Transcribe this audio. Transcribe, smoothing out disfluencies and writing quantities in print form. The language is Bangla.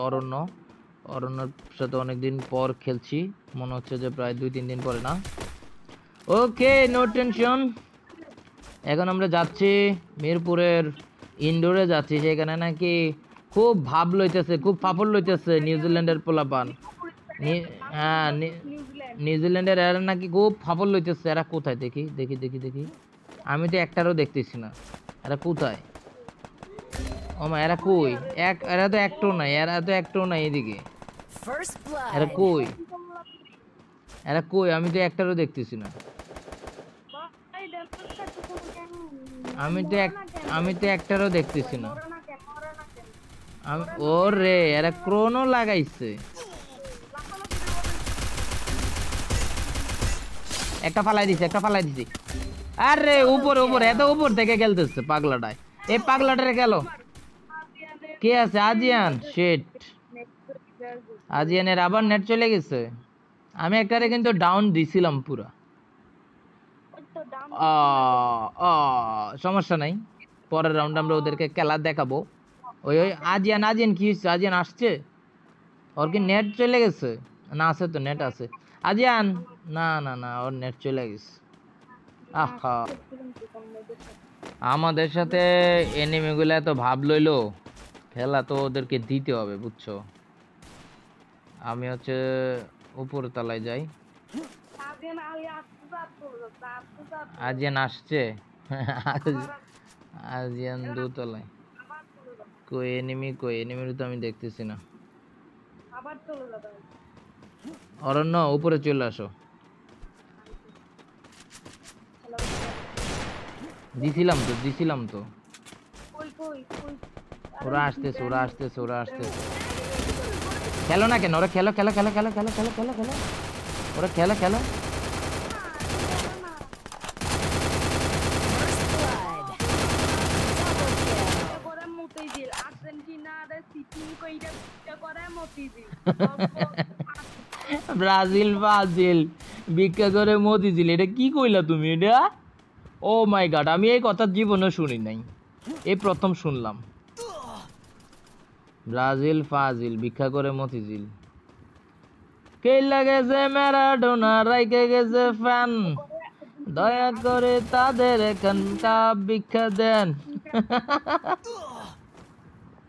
অরণ্য অরণ্যর সাথে অনেকদিন পর খেলছি, মনে হচ্ছে যে প্রায় 2-3 দিন পরে না। ওকে, নো টেনশন। এখন আমরা যাচ্ছি মিরপুরের ইনডোরে যাচ্ছি, সেখানে নাকি খুব ভাব লইতেছে, খুব ফাফর লইতেছে নিউজিল্যান্ডের পোলাপান। হ্যাঁ, নিউজিল্যান্ডের এরা নাকি খুব ফাফর লইতেছে। এরা কোথায়? দেখি দেখি দেখি দেখি, আমি তো একটারও দেখতেছি না। এরা কোথায়? ও মা, এরা কই? এরা তো একটাও নাই এদিকে। এরা কই? আমি তো একটারও দেখতেছি না। আমি তো একটারও দেখতেছি না। ওরে, এরা ক্রোনো লাগাইছে। একটা ফালাই দিছি। আরে উপরে এত উপর থেকে খেলতেছে পাগলাটায়। এই পাগলাটারে গেল। কে আছে? আজিয়ান। শিট, আজিয়ানের আবার নেট চলে গেছে। আমি একটারে কিন্তু ডাউন দিছিলাম পুরা। সমস্যা নাই, পরের রাউন্ড আমরা ওদেরকে খেলা দেখাবো। ওই আজিয়ান কি হচ্ছে? আজিয়ান আসছে? ওর কি নেট চলে গেছে? না, আছে তো, নেট আছে। আজিয়ান, না না না, ওর নেট চলে গেছে। আহা, আমাদের সাথে এনিমিগুলো এত ভাব লইলো, খেলা তো ওদেরকে দিতে হবে, বুঝছো? আমি হচ্ছে উপর তলায় যাই। আজিয়ান আসছে। আজিয়ান দোতলায়। কই এনিমি? তো আমি দেখতেছি না। অরণ্য, উপরে চলে আসো। দিছিলাম তো। ওরা আসতেছে। খেলো না কেন? ওরা খেলো। ওরা খেলো। ব্রাজিল ভিক্ষা করে মতিঝিল, এটা কি কইলা তুমি? এটা, ও মাই গড, আমি এই কথা জীবনে শুনি নাই, এই প্রথম শুনলাম। ব্রাজিল ভিক্ষা করে মতিঝিল। কে লাগেছে ম্যারাডোনা, রাইকে গেছে ফ্যান, দয়া করে তাদের এখানটা ভিক্ষা দেন।